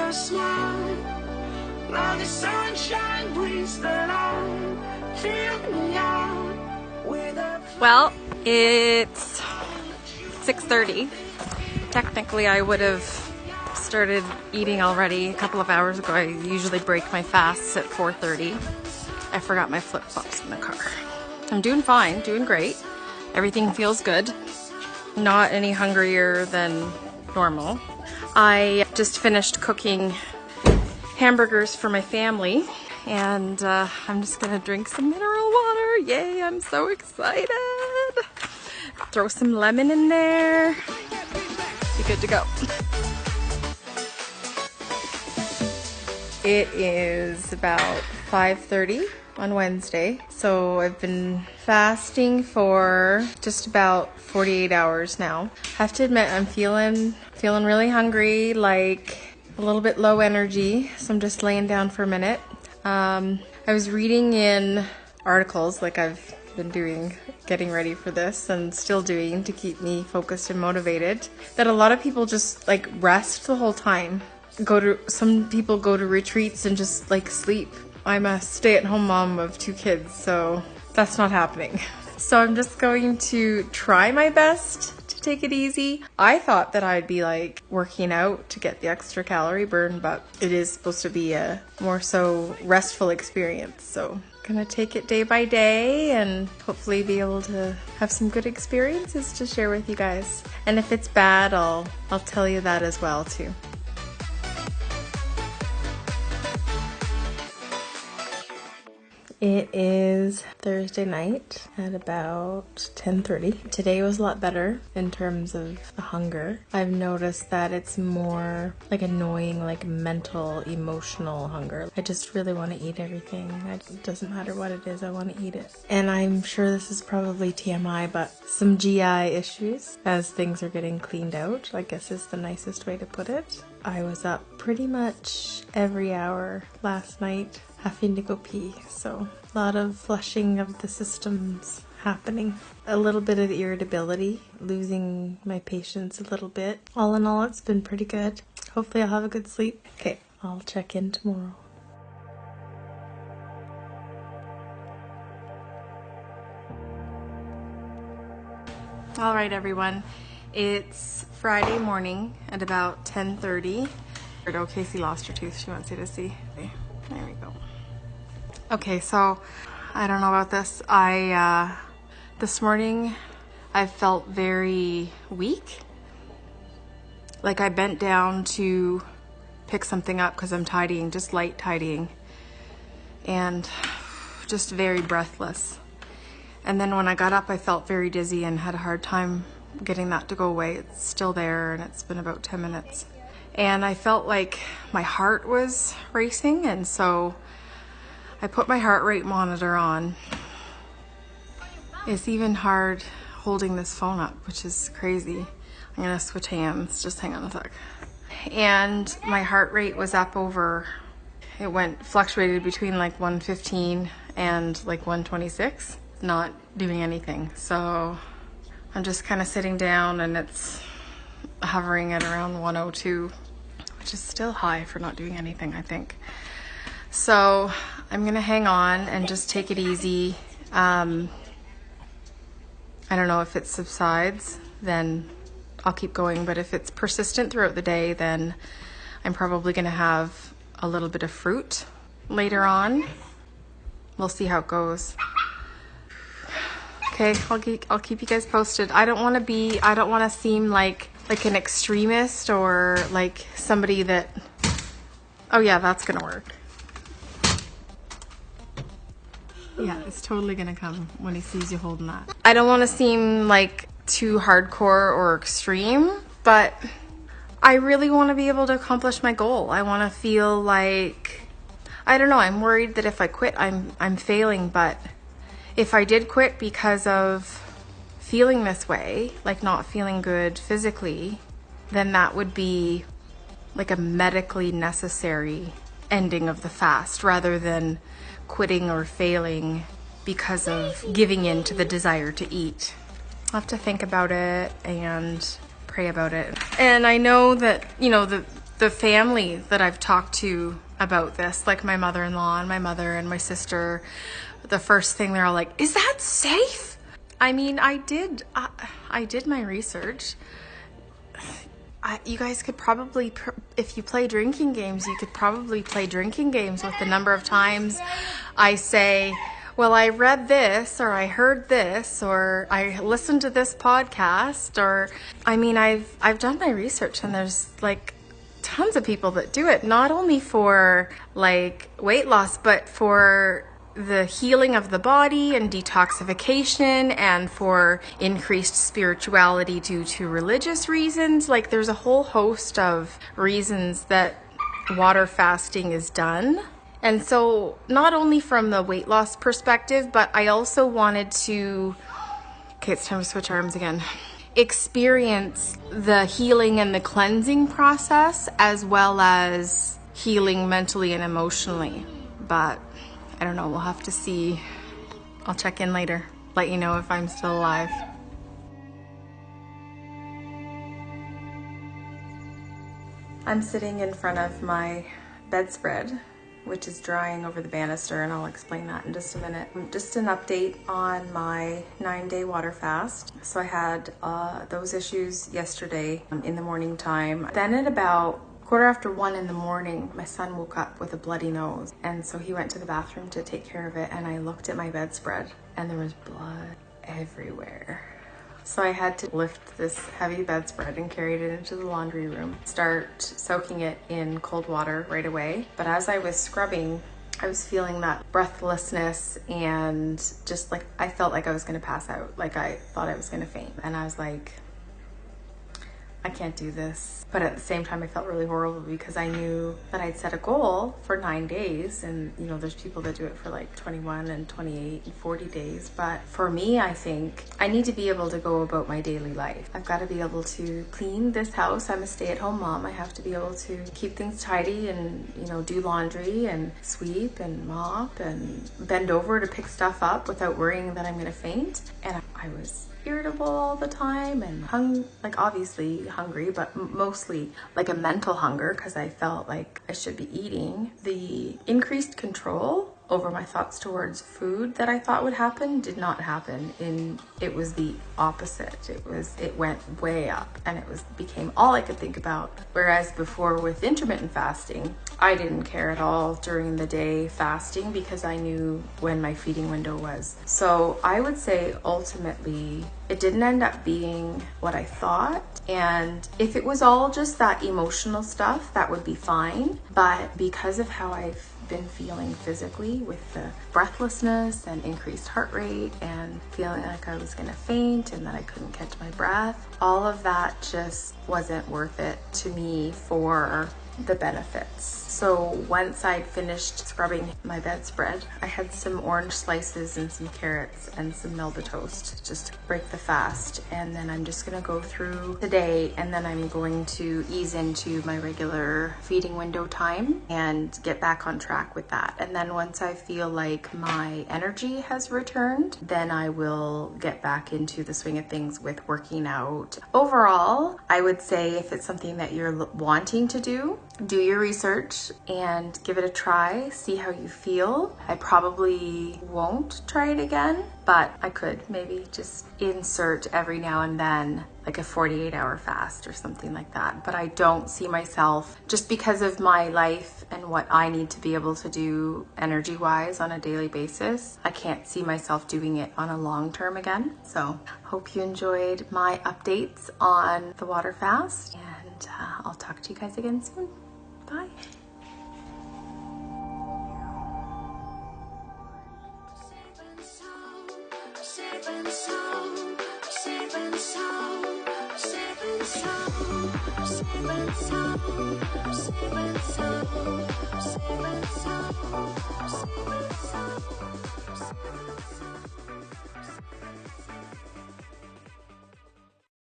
your smile. Now the sunshine brings the light. Fill me out with a... Well, it's 6:30. Technically, I would have started eating already a couple of hours ago. I usually break my fasts at 4:30. I forgot my flip-flops in the car. I'm doing fine, doing great. Everything feels good. Not any hungrier than normal. I just finished cooking hamburgers for my family, and I'm just gonna drink some mineral water. Yay, I'm so excited. Throw some lemon in there. Be good to go. It is about 5:30 on Wednesday, so I've been fasting for just about 48 hours now. I have to admit, I'm feeling really hungry, like a little bit low energy, so I'm just laying down for a minute. I was reading in articles, like I've been doing, getting ready for this and still doing to keep me focused and motivated, that a lot of people just like rest the whole time. Some people go to retreats and just like sleep. I'm a stay-at-home mom of 2 kids, so that's not happening. So I'm just going to try my best to take it easy. I thought that I'd be like working out to get the extra calorie burn, but it is supposed to be a more so restful experience. So I'm gonna take it day by day and hopefully be able to have some good experiences to share with you guys. And if it's bad, I'll tell you that as well too. It is Thursday night at about 10:30. Today was a lot better in terms of the hunger. I've noticed that it's more like annoying, like mental, emotional hunger. I just really want to eat everything. It doesn't matter what it is, I want to eat it. And I'm sure this is probably TMI, but some GI issues as things are getting cleaned out, I guess is the nicest way to put it. I was up pretty much every hour last night having to go pee, so a lot of flushing of the systems happening. A little bit of irritability, losing my patience a little bit. All in all, it's been pretty good. Hopefully I'll have a good sleep. Okay, I'll check in tomorrow. All right, everyone. It's Friday morning at about 10:30. Oh, Casey lost her tooth. She wants you to see. There we go. Okay, so I don't know about this. This morning I felt very weak. Like I bent down to pick something up because I'm tidying, just light tidying, and just very breathless. And then when I got up, I felt very dizzy and had a hard time getting that to go away. It's still there, and it's been about 10 minutes. And I felt like my heart was racing, and so I put my heart rate monitor on. It's even hard holding this phone up, which is crazy. I'm gonna switch hands, just hang on a sec. And my heart rate was up over, fluctuated between like 115 and like 126, not doing anything. So I'm just kind of sitting down and it's hovering at around 102, which is still high for not doing anything, I think. So I'm gonna hang on and just take it easy. I don't know if it subsides, then I'll keep going, but if it's persistent throughout the day, then I'm probably gonna have a little bit of fruit later on. We'll see how it goes. Okay, I'll keep you guys posted. I don't want to seem like an extremist or like somebody that, oh yeah, that's gonna work. Yeah, it's totally gonna come when he sees you holding that. I don't want to seem like too hardcore or extreme, but I really want to be able to accomplish my goal. I want to feel like, I don't know, I'm worried that if I quit, I'm failing, but if I did quit because of feeling this way, like not feeling good physically, then that would be like a medically necessary ending of the fast rather than quitting or failing because of giving in to the desire to eat. I'll have to think about it and pray about it. And I know that, you know, the family that I've talked to about this, like my mother-in-law and my mother and my sister, the first thing they're all like, is that safe? I mean, I did my research. You guys could probably, if you play drinking games, you could probably play drinking games with the number of times I say, well, I read this, or I heard this, or I listened to this podcast, or, I mean, I've done my research, and there's like tons of people that do it, not only for like weight loss, but for the healing of the body and detoxification, and for increased spirituality due to religious reasons. Like, there's a whole host of reasons that water fasting is done. And so not only from the weight loss perspective, but I also wanted to, okay, it's time to switch arms again, experience the healing and the cleansing process, as well as healing mentally and emotionally. But I don't know, we'll have to see. I'll check in later, let you know if I'm still alive. I'm sitting in front of my bedspread, which is drying over the banister, and I'll explain that in just a minute. Just an update on my 9-day water fast. So I had those issues yesterday in the morning time. Then at about 1:15 in the morning, my son woke up with a bloody nose, and so he went to the bathroom to take care of it, and I looked at my bedspread and there was blood everywhere. So I had to lift this heavy bedspread and carried it into the laundry room, start soaking it in cold water right away. But as I was scrubbing, I was feeling that breathlessness, and just like I felt like I was gonna pass out, like I thought I was gonna faint. And I was like, I can't do this. But at the same time, I felt really horrible because I knew that I'd set a goal for 9 days, and you know, there's people that do it for like 21 and 28 and 40 days. But for me, I think I need to be able to go about my daily life. I've got to be able to clean this house. I'm a stay-at-home mom. I have to be able to keep things tidy and, you know, do laundry and sweep and mop and bend over to pick stuff up without worrying that I'm gonna faint. And I was irritable all the time, and like obviously hungry, but mostly like a mental hunger, because I felt like I should be eating. The increased control over my thoughts towards food that I thought would happen did not happen. It was the opposite. It went way up, and became all I could think about. Whereas before, with intermittent fasting, I didn't care at all during the day fasting because I knew when my feeding window was. So I would say ultimately it didn't end up being what I thought. And if it was all just that emotional stuff, that would be fine. But because of how I've been feeling physically, with the breathlessness and increased heart rate and feeling like I was gonna faint and that I couldn't catch my breath, all of that just wasn't worth it to me for the benefits. So once I'd finished scrubbing my bedspread, I had some orange slices and some carrots and some Melba toast just to break the fast. And then I'm just gonna go through the day, and then I'm going to ease into my regular feeding window time and get back on track with that. And then once I feel like my energy has returned, then I will get back into the swing of things with working out. Overall, I would say if it's something that you're wanting to do your research and give it a try, see how you feel. I probably won't try it again, but I could maybe just insert every now and then like a 48-hour fast or something like that. But I don't see myself, just because of my life and what I need to be able to do energy-wise on a daily basis, I can't see myself doing it on a long term again. So hope you enjoyed my updates on the water fast, and I'll talk to you guys again soon. Bye. Saving soul.